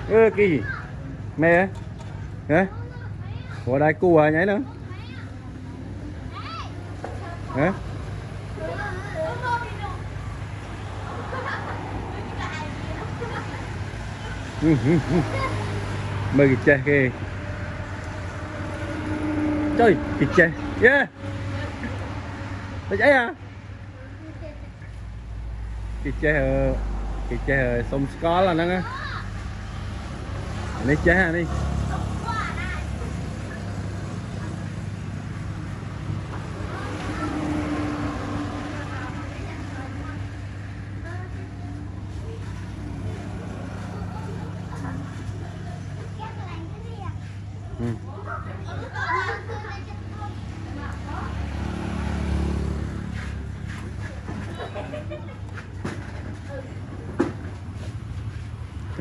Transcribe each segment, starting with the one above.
ơ cái gì mẹ hả của đây cua à nhảy nữa hả mày cái che kìa trời cái che yeah mày chạy à cái che sông có là nó đi che đi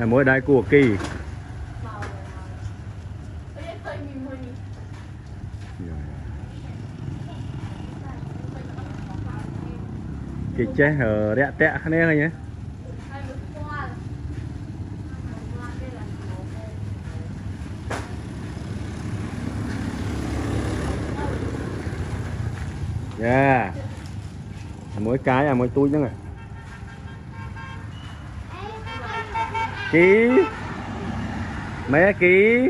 mỗi đai của kỳ cái che ở đẹ tẹ này này nhé yeah mỗi cái mỗi túi chứ này ký mấy ký